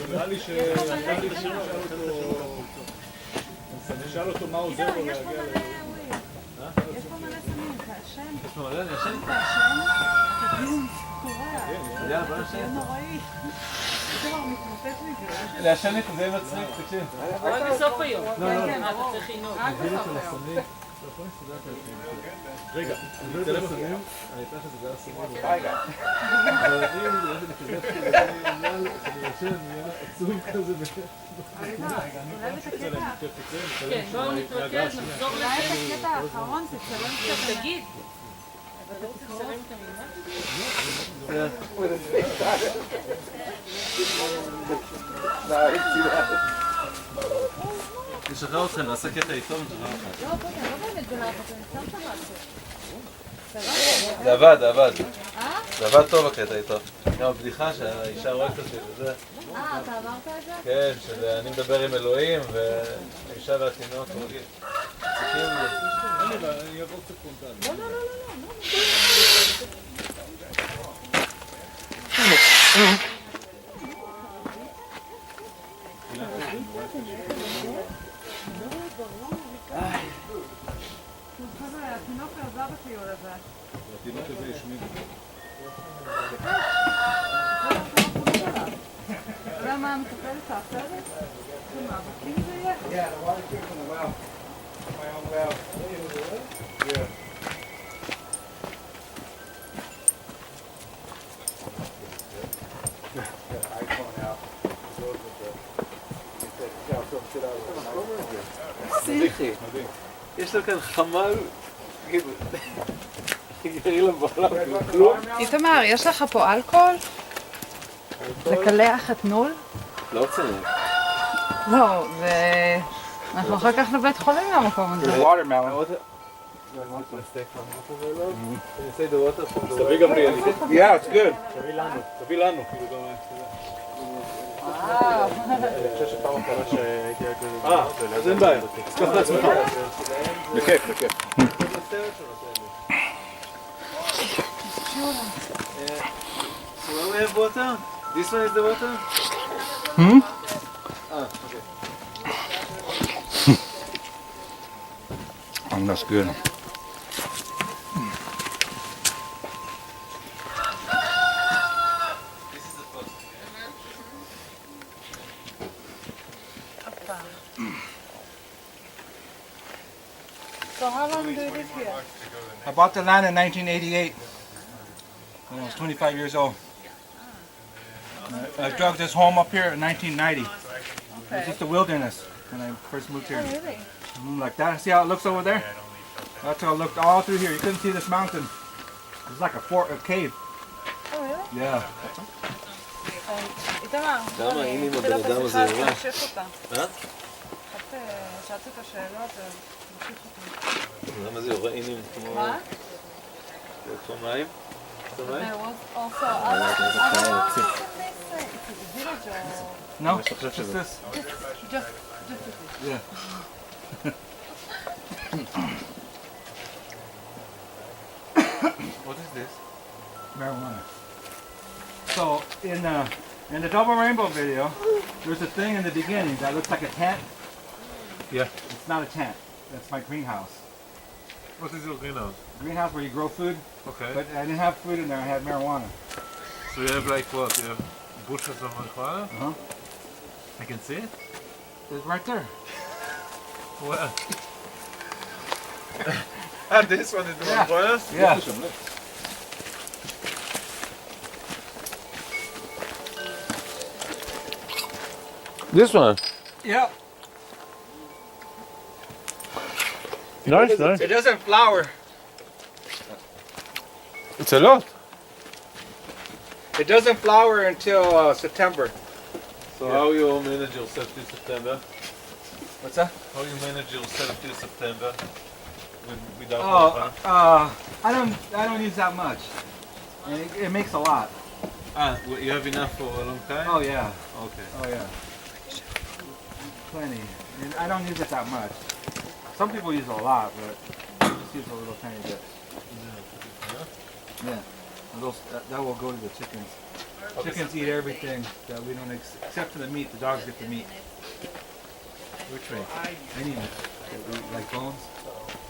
נראה לי נשאל אותו מה עוזר לו להגיע יש פה מלא סמים, תעשן. יש פה מלא, נעשן? תעשן, תגיעו קורע. יאללה, בוא נעשן. זה נוראי. זה כבר מתמוטט מזה. לעשן את זה מצחיק, תקשיב. רק בסוף היום. לא, לא. אתה צריך חינוך. רק בסוף היום. רגע, אני רוצה לסמים, אני אתן לך את זה בגלל הסמים. אבל אם אני חושב שאני ישן, אני אהיה עצוב כזה. אולי את הקטע. כן, בואו נתרכז, נחזור אולי את הקטע האחרון, תצלם קצת. תגיד. אתה רוצה לצלם את המילה? נשחרר אתכם, נעשה קטע איתו ונשחרר אתכם. לא, בואי, לא באמת בלחץ, אני שמת משהו. זה עבד, זה עבד. זה עבד טוב הקטע איתו. גם הבדיחה שהאישה רואה אותי וזה. אתה עברת את זה? כן, שאני מדבר עם אלוהים והאישה והתינוק מרגיש. צריכים לי. אני אעבור קצת פרונטלי. לא. חבר'ה, התינוק עזב הטיול הזה. התינוק הזה השמיד אותו. אתה יודע מה המטפלת תעשה לי? זה מאבקים זה יהיה? Yeah, the water came from the well. My own well. Yeah. Got an iPhone out. Goes with the. He said, "Yeah, some shit out of the פסיכי. יש לו כאן חמל. גרי לבעולם, כלום. איתמר, יש לך פה אלכוהול? לקלח את נול? לא צריך. לא, זה... אנחנו אחר כך לבית חולים מהמקום הזה. watermelon. Say the water from the תביא גם לי, Yeah, it's good. תביא לנו. אני חושב שפעם אחרונה שהייתי רק... אז אין בעיה. תסקח לעצמך. בכיף, בכיף. So where we have water? This one is the water? Okay. That's good. This is the first. So how long do you live here? I bought the land in 1988 when I was 25 years old. I dug this home up here in 1990. It was just a wilderness when I first moved here. Really? Like that. See how it looks over there? That's how it looked all through here. You couldn't see this mountain. It was like a cave. Oh, really? Yeah. איתמר, למה? הנה עם נתחיל הבן אדם בשיחה, הזה, אז תמשיך אותה. שאלתי את השאלות, אז תמשיך אותה. למה זה יורה אינים כמו... מה? כמו מים? כמו מים? There was also other village or... No? Just this. Just Yeah. What is this? Marijuana. So in the double rainbow video, there's a thing in the beginning that looks like a tent. Yeah. It's not a tent. That's my greenhouse. What is your greenhouse? Greenhouse where you grow food. Okay. But I didn't have food in there. I had marijuana. So you have like what? You have bushes of marijuana? Uh-huh. I can see it? It's right there. Where? And this one is the Yeah. marijuana? Yeah. This one? Yeah. Nice, nice. It doesn't flower. It's a lot. It doesn't flower until September. So how you manage yourself till September? What's that? How you manage yourself till September without Oh, I don't use that much. And it makes a lot. well, you have enough for a long time? Oh yeah. Okay. Oh yeah. Plenty. And I don't use it that much. Some people use a lot, but I just use a little tiny bit. Yeah. And that will go to the chickens. Chickens eat everything that we don't, except for the meat. The dogs get the meat. Which meat? Any meat. Like bones.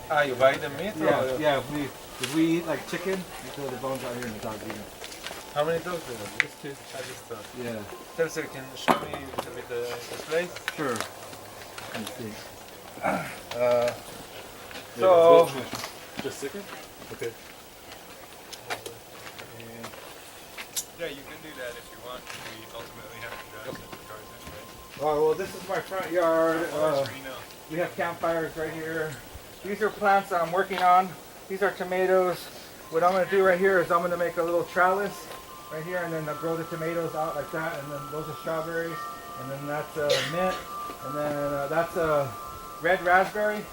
Ah, you buy the meat? Yeah, Or yeah. If we eat like chicken, we throw the bones out here and the dogs eat them. how many dogs do you have? Just two. Just two. Yeah. Tell sir, can you show me a little bit the place? Sure. Let's see. So, Just a second. Okay. yeah, you can do that if you want. We ultimately have to go to the cars anyway. Oh, well, this is my front yard. We have campfires right here. These are plants that I'm working on. These are tomatoes. What I'm going to do right here is I'm going to make a little trellis right here, and then I'll grow the tomatoes out like that, and then those are strawberries, and then that's mint, and then that's a red raspberry.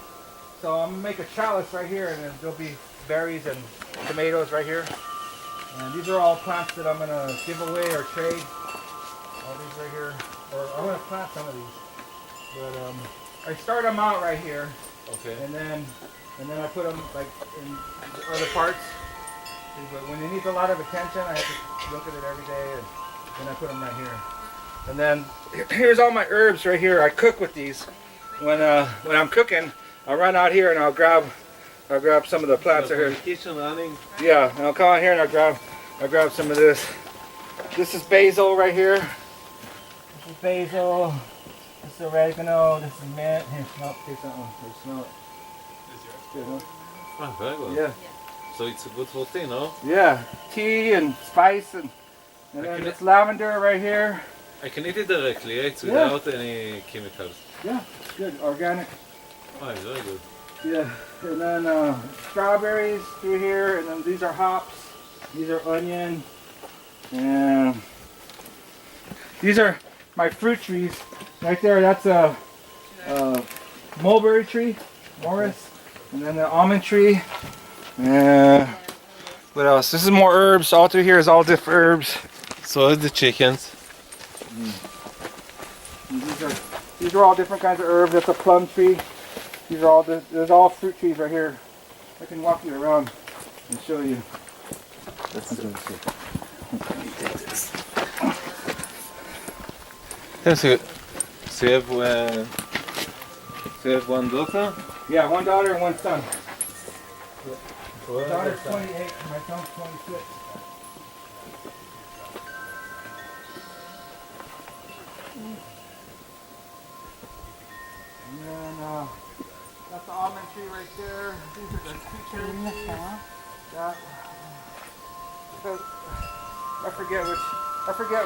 So I'm going to make a trellis right here, and then there'll be berries and tomatoes right here. And these are all plants that I'm going to give away or trade. All these right here. Or I'm going to plant some of these. But I start them out right here. Okay. And then I put them like in other parts. But when it needs a lot of attention, I have to look at it every day, and then I put them right here. And then here's all my herbs right here. I cook with these. When I'm cooking, I'll run out here and I'll grab some of the plants right here. Kitchen running. Yeah, and I'll come out here and I'll grab some of this. This is basil right here. This is basil. This is oregano. This is mint. Here, smell it. Taste that one. Here, smell it. It's good, huh? Ah, very good. Yeah. So it's a good routine, no? Yeah. Tea and spice and then this lavender right here. I can eat it directly, it's without any chemicals. Yeah, it's good. Organic. Oh, it's very good. Yeah. And then strawberries through here, and then these are hops. These are onion. And these are my fruit trees. Right there, that's a mulberry tree, Morris. And then the almond tree. And what else? This is more herbs. All through here is all different herbs. So the chickens. And these are all different kinds of herbs. That's a plum tree. These are all there's all fruit trees right here. I can walk you around and show you. So you have one daughter? Yeah, one daughter and one son. My daughter's 28, my son's 26. And then that's the almond tree right there. These are the two trees. That. So, I forget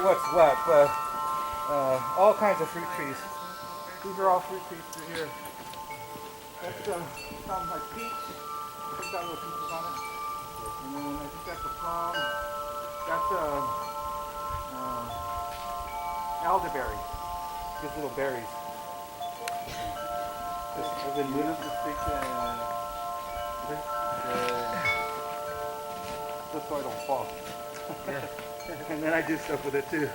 what's what, but all kinds of fruit trees. These are all fruit trees through here. That's something like peach. It's got little peaches on it. And then I think that's a plum. That's elderberry. Gives little berries. I've been using to speak just so I don't fall. And then I do stuff with it too.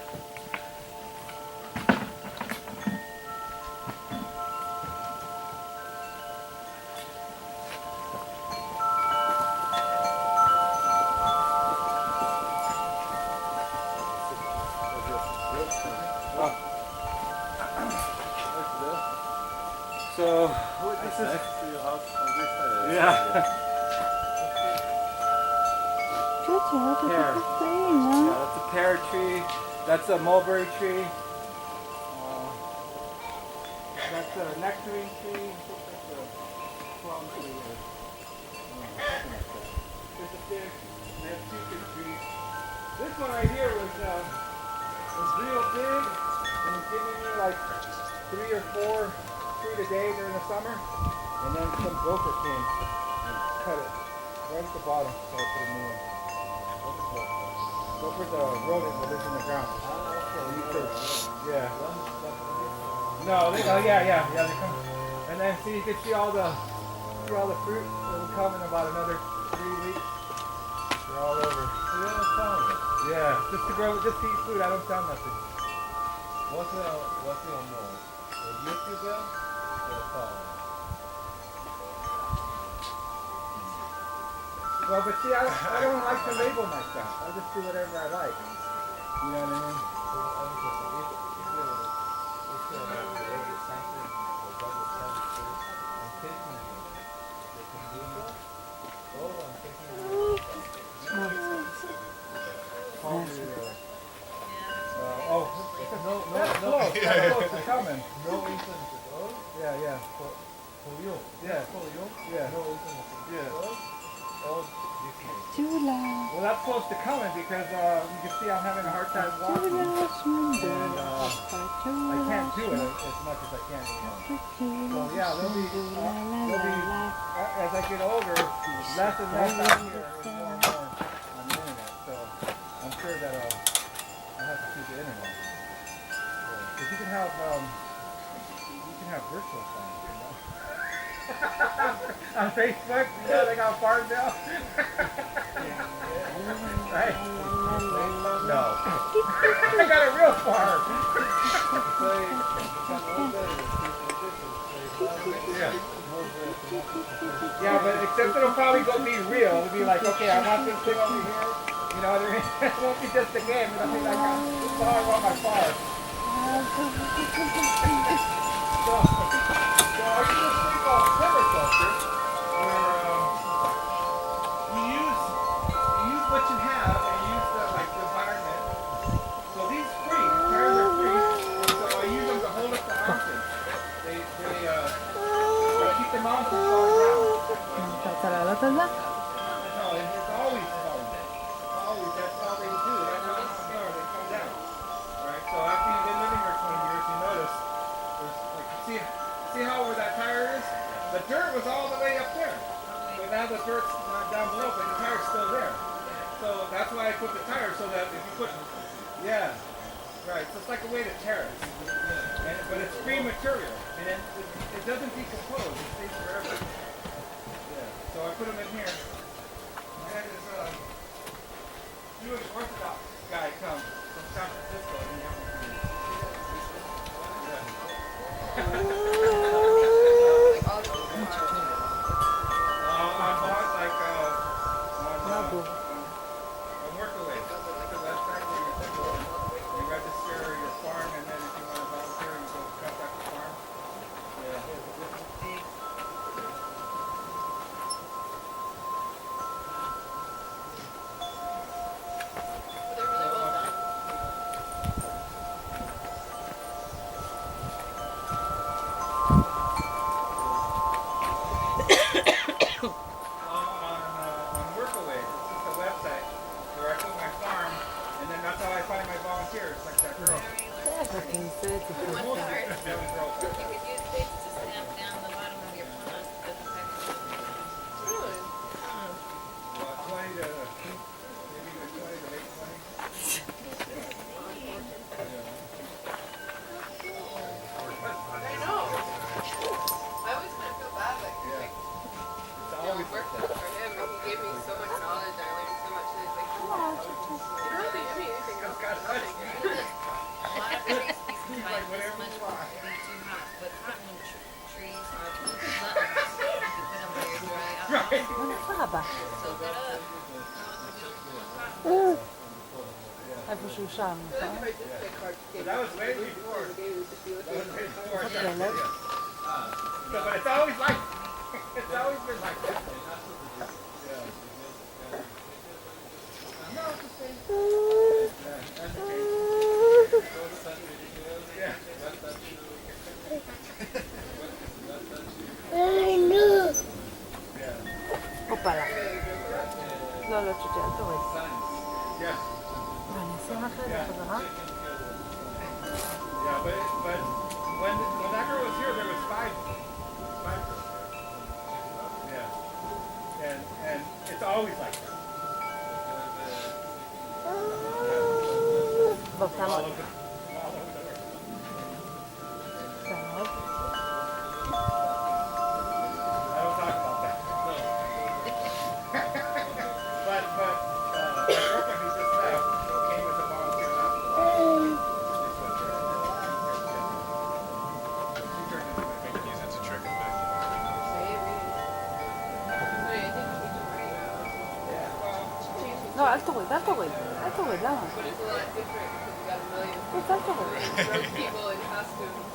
So, this is Next to your house on this side. yeah. Pear. Yeah, that's a pear tree. That's a mulberry tree. That's a nectarine tree. That's a plum tree. Or, something like that. There's a fig. They have two fig trees. This one right here was real big and was giving me like 3 or 4 fruit a day during the summer. And then some gopher came and cut it right at the bottom, so I put a new one. Gopher's a rodent that lives in the ground. Yeah. No, they come. And then see, you can see all the fruit that will come in about another 3 weeks. They're all over. You don't sound it. Yeah, just to eat food. I don't sound nothing. What's your name? A YouTuber or a farmer? Well, but see, I don't like to label myself. I just do whatever I like. You know what I mean? That's close. That's close to coming. Yeah, yeah. Yeah. Yeah. Well, that's close to coming because you can see I'm having a hard time walking. And I can't do it as much as I can anymore. So yeah, there'll be as I get older, less and less out here and more on the internet. So I'm sure that I'll have to keep the internet. Because you can have virtual friends, you know. On Facebook, you know, they got farm now. Right? No. I got a real farm. Yeah, but except it'll probably be real. It'll be like, okay, I want this thing over here. You know what I mean? It won't be just a game. It'll be like, this is how I want my farm. So I use this thing called permaculture, where you use what you have and use the environment. So these freeze, pears are freeze, so I use them to hold up the mountains. They keep the mountains falling down. אתה רוצה לעלות על זה? No, it's always falling down. Always, that's all they do. That's how they are. They come down. Right? So after you've been living here 20 years, you notice there's see how where that tire is? The dirt was all the way up there. But now the dirt's down below, but the tire's still there. So that's why I put the tire so that if you put, yeah, right. So it's like a way to terrace, but it's free material and it doesn't decompose. It stays forever. Yeah. So I put them in here. And this Jewish Orthodox guy comes from San Francisco. And on Workaway. Because that's actually you register your farm, and then if you want to volunteer, you go contact the farm. Yeah. They're really well done. On Workaway, it's just a website where I put my farm, and then that's how I find my volunteers, like that girl. One part, you could use this to stamp down the bottom of your pond. Really? Well, 20 to, maybe even 20 to late 20. I know. I always kind of feel bad, like, It's I always worked for him, and he gave me so much knowledge. I learned so much, and it's like, you don't really give me anything else. A lot of trees sometimes this much would be too hot, but cotton trees are good buttons. You put them where you're dry out. Soak it up. איפה שהוא שם, נכון? That was way before. That was way before I started doing it. But it's always like, it's always been like that. No, it's the same. Yeah, that's okay. הופלה. לא, לא, תשותי, אל תוריד. Yeah. אני אשים אחרי זה חזרה. Yeah, but when that girl was here, there was five girls. Yeah. And it's always like that. בוא, תעמוד. All over the world. תעמוד. I don't talk about that. but my girlfriend who just left came with a volunteer last month. She turned into my baby. Use it to trick them back. לא, אל תוריד, אל תוריד. אל תוריד, למה? But it's a lot different because you got a million אל תוריד. drunk people in costumes.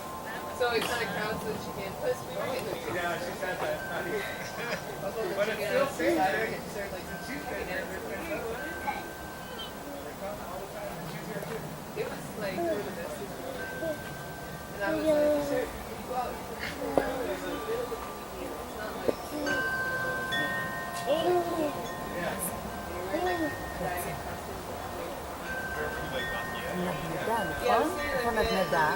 So it kind of counts that she can't push me. Yeah, she said that. But it's still safe. Like, it was like one of the best things ever. And I was like, sure, you go out. It's not like, נדנדה, נכון? איפה נדנדה?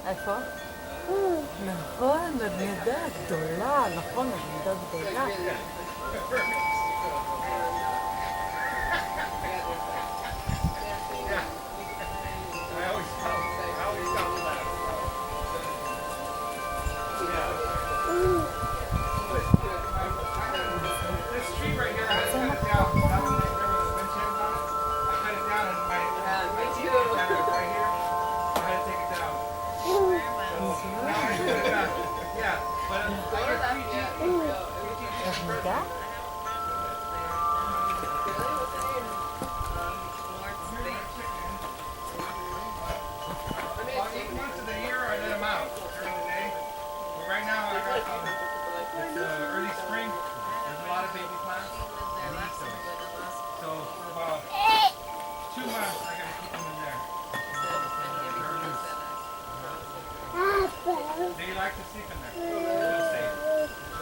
איפה? נכון, נדנדה גדולה, נכון, נדנדה גדולה. This tree right here, I had to cut it down. There was wind chimes on it. I cut it down and my me too. kind of right here. So I had to take it down. Now I put it back. Yeah, but I get 3G. נדנדה? Once of the year, I let them out during the day. But right now, I got it's early spring. There's a lot of baby plants. So for about 2 months, I gotta keep them in there. They like to sleep in there. It's safe.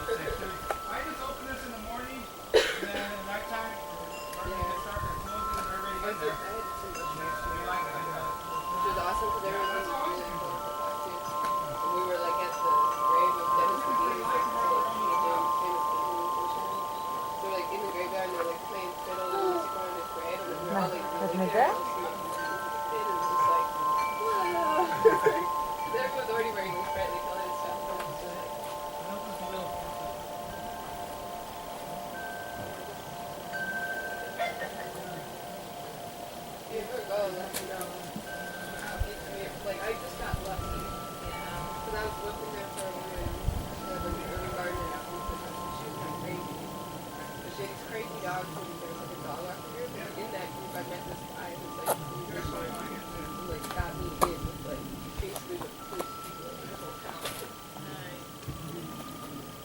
It's safe. I just open this in the morning, and then at nighttime, they start to close it, and they're already in there. They like it. Which was awesome because everyone was really cool too. And we were like at the grave of Dennis the Beatles, like famous musician. So we're like in the graveyard and they're like playing fiddle and music on his grave, and then we're all like really נדנדה? and it was just like, wow. Everyone's already wearing these brightly colored stuff. So it's just like, if you ever go, let me know. Like I just got lucky. Because I was looking there for a woman who had like an urban garden and she was like crazy. But she had these crazy dogs and there's like a dog walker here. But in that group I met this guy who's like who like got me in with like basically the coolest people in the whole town.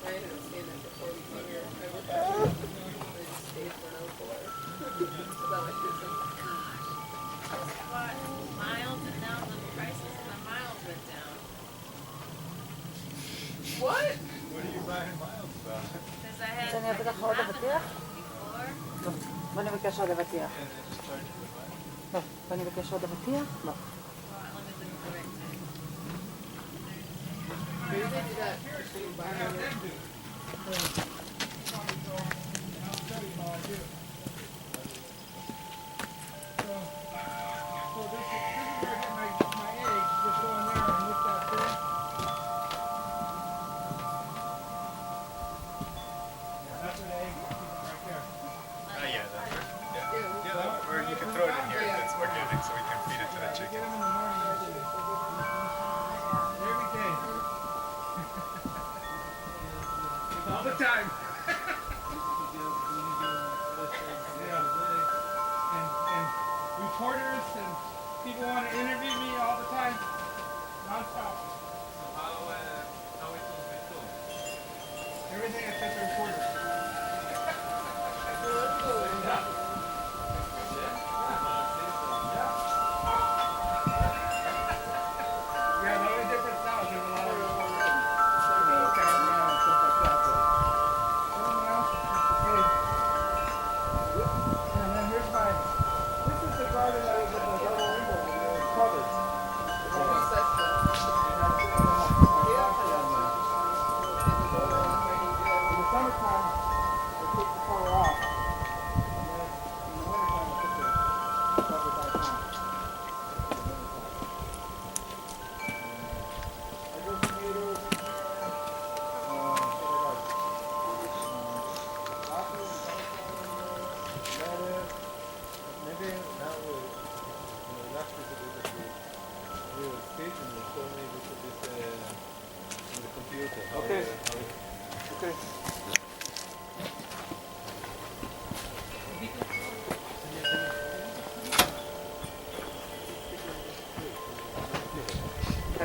I ended up staying there for 4 weeks longer. I worked there. I just stayed for another 4. So that like did some Miles and now the prices of the miles went down. what? What are you buying miles about? Because I had שאני אביא לך עוד אבטיח? before. לא. בוא נבקש עוד אבטיח. לא. בוא נבקש עוד אבטיח? לא. Well, I looked at the correct thing. Maybe they do that so you buy them. So this is where I get my eggs. Just go in there and lift that thing. Yeah, that's where the eggs are. Keep them right there. Yeah, that works. Yeah, that works. Or you can throw it in here. It's organic, so we can feed it to the Get chicken. them in the morning. Every day. All the time. Yeah. And reporters and people want to interview me all the time. Non-stop. So how is those been cooked? Everything except the reporters. Yeah, the only difference now is there's a lot of reporters. Camera and stuff like that. But everything else is just the same. And then here's this is the garden that was in the double window. It was covered. In the summertime,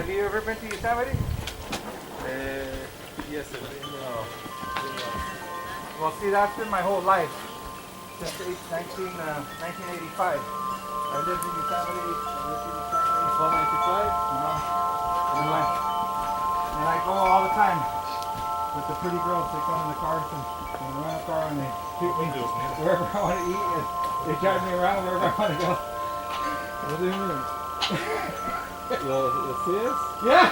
Have you ever been to Yosemite? Yes, sir. Well, see, that's been my whole life. Since 1985. I lived in Yosemite. Before 95? And I go all the time with the pretty girls. They come in the cars and run a car and they shoot me wherever I want to eat. And they drive me around wherever I want to go. What do you mean? You're serious? Yeah!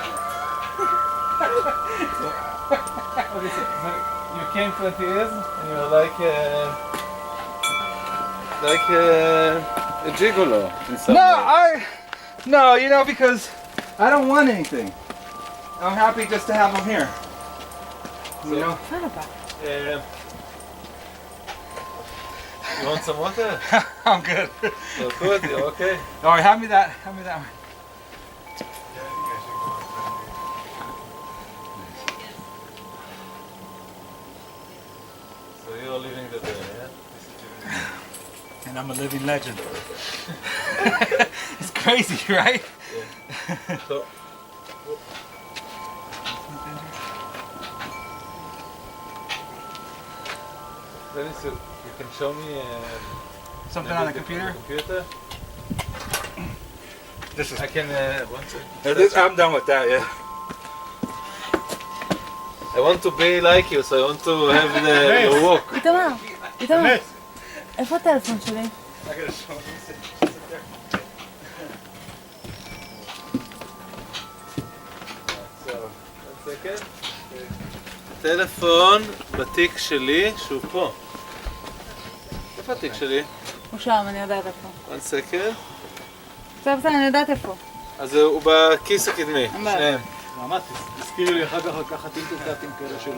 Okay, so you came 20 years and you're like a gigolo in some way. No, you know, because I don't want anything. I'm happy just to have them here. You know? You want some water? I'm good. You're good, you're okay. All right, hand me that one. So you're living the day, yeah? And I'm a living legend. It's crazy, right? Yeah. So, Dennis, you can show me Something maybe on the computer? computer? This is. I can, I'm done with that, yeah. I want to be like you, so I want to have your walk. איתמר, איפה הטלפון שלי? I gotta show you. So, one second. טלפון בתיק שלי, שהוא פה. איפה התיק שלי? הוא שם, אני יודעת איפה. one second. בסדר, אני יודעת איפה. אז הוא בכיס הקדמי, שניהם. מאמץ, תזכירי לי אחר כך לקחת אינטרקטים כאלה של...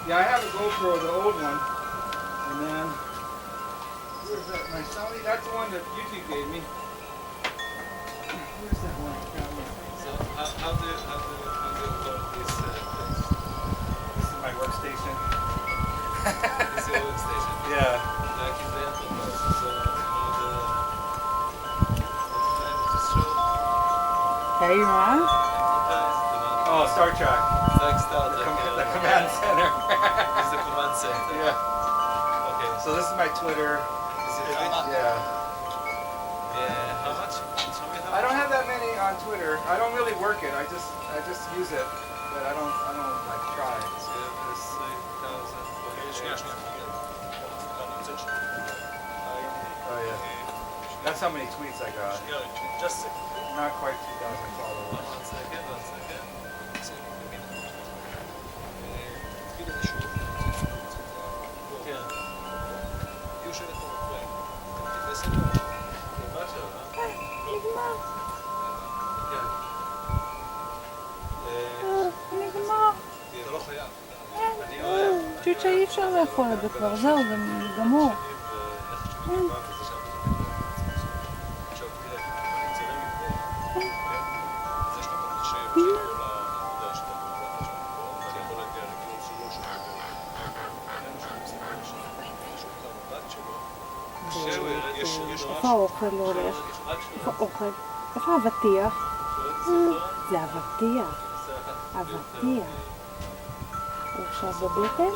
Yeah, I have a GoPro, the old one. And then, where's that? My Sony, that's the one that YouTube gave me. Where's that one? So how do you call this place? This is my workstation. This is your workstation? Yeah. Like in the enterprise. So just show תראי מה? enterprise, Oh, Star Trek. like Star The, Trek. the command center. Is the command center. Yeah. Okay. So this is my Twitter. Is it really? Yeah. Yeah. How much? Show me how I don't much. have that many on Twitter. I don't really work it. I just use it, but I don't like try. So you have 3,000. Oh yeah. That's how many tweets I got. Just Not quite 2,000 followers. One second. כן. נגמר. כן. נגמר. אתה לא חייב. אני אני אוהב. חושבת שאי אפשר לאכול את זה כבר, זהו, זה גמור. איפה האוכל הולך? איפה האוכל? איפה האבטיח? זה אבטיח. אבטיח. הוא עכשיו בבטן?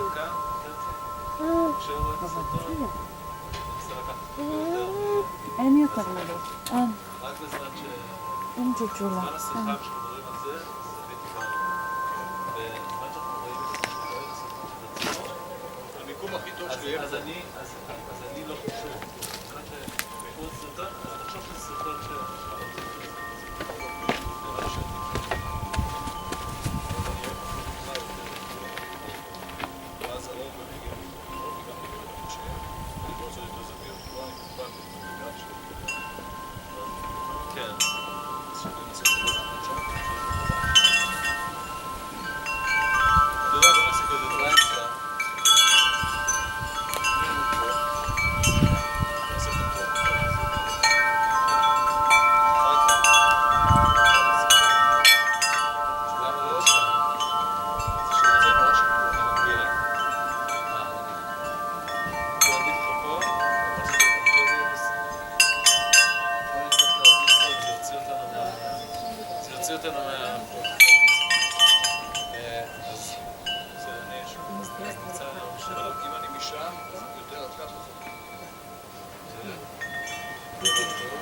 אבטיח. אין יותר מלא. אין. רק בזמן ש... אין ג'וג'ולה. בזמן השיחה כשאנחנו מדברים על זה, אז הייתי כבר... בזמן שאנחנו רואים את הסרטון של עצמו, המיקום הכי טוב אז אני לא חושב. בזמן שבכל סרטון, אז תחשוב שזה סרטון של... כן. את יודעת, הוציא אותנו אז זה נמצא אבל אם אני משם, אז יותר הטווח הזה. זה לא טוב.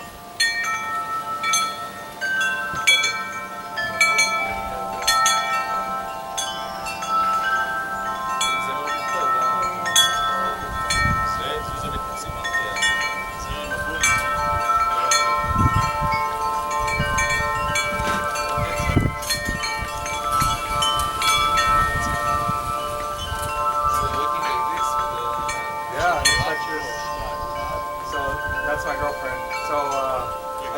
That's my girlfriend. So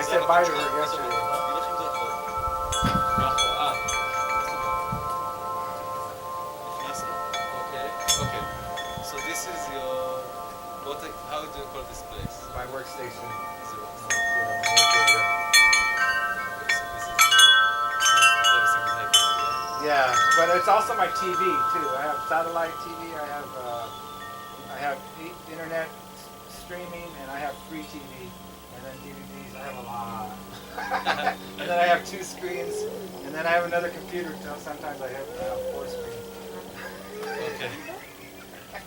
I said bye to her yesterday. Okay. So this is your how do you call this place? My workstation. Yeah, but it's also my TV too. I have satellite TV. I have internet streaming, and I have free TV, and then DVDs. I have a lot. And then I have 2 screens, and then I have another computer. So sometimes I have 4 screens. Okay.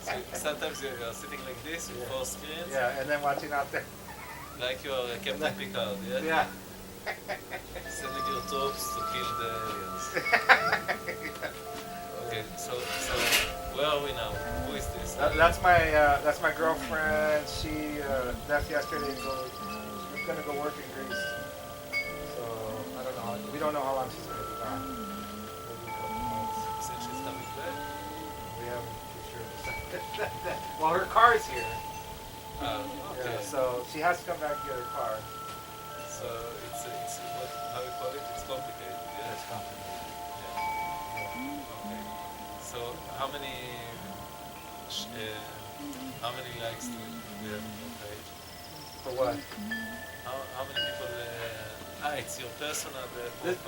So sometimes you're sitting like this with 4 screens. Yeah, and then watching out there. Like you're Captain Picard, yeah? Yeah. Sending your troops to kill the aliens. Okay, so where are we now? Who is this? That's my girlfriend. She left yesterday. She's gonna go work in Greece. So I don't know. We don't know how long she's gonna be gone. Maybe a couple months. Since she's coming back? We haven't for sure. Well, her car's here. Okay. Yeah, so she has to come back and get her car. So it's what, how you call it? It's complicated. Yeah. It's complicated. Okay. So how many likes do we have on your page? For what? How many people? It's your personal.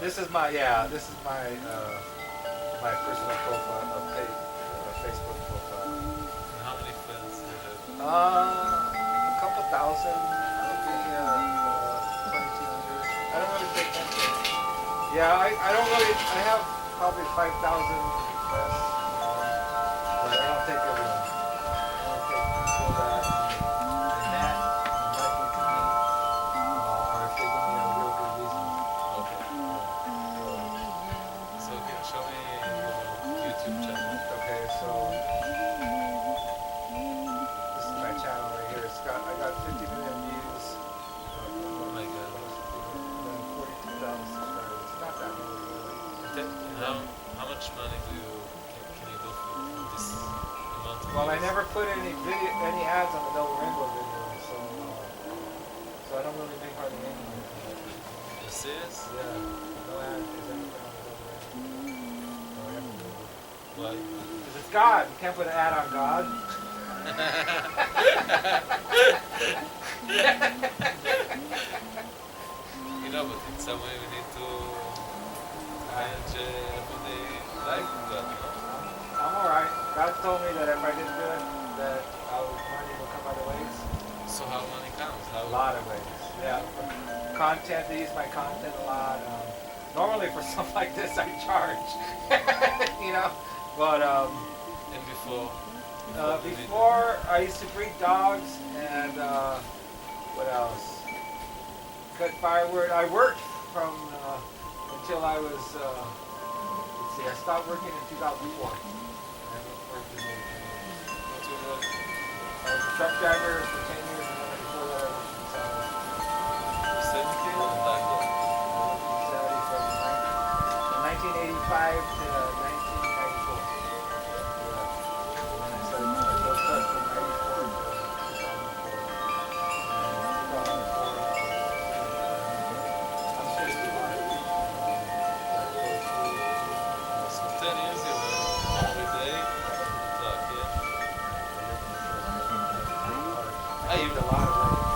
This is my my personal profile, Facebook profile. And how many friends do you have? A couple thousand, maybe 2,200. I don't really take attention. Yeah, I don't really. I have probably 5,000 requests, but I don't take everyone. I don't take people that like me to me, or if they give me a real good reason. Okay. So okay, show me your YouTube channel. Okay, so this is my channel right here. I got 50 million views. Oh my God. And then 42,000 subscribers. It's not that many really. How much money can you do from this amount of Well, I views? never put any ads on the Double Rainbow video, so I don't really make hardly any money from that. Are you serious? Yeah, no ad is anything on the Double Rainbow. No, I haven't really. Why? Because it's God. You can't put an ad on God. You know, but in some way we need to manage everybody like that, no? I'm alright. God told me that if I did good, that money will come other ways. So how money comes? A lot of ways. Yeah. Content, they use my content a lot. Normally for stuff like this I charge. You know? But And before? before I used to breed dogs and what else? Cut firewood. I worked from until I was let's see, I stopped working in 2004. I worked in What you work? I was a truck driver for 10 years, and then before that I worked in Saudi. Safety or taco? Saudi from 1985 to 1994. Yeah. And then I started my first truck from 94 to 2004. And 2004, I'm supposed to be lying. So 10 years you were every day truck, yeah? I used a lot of work.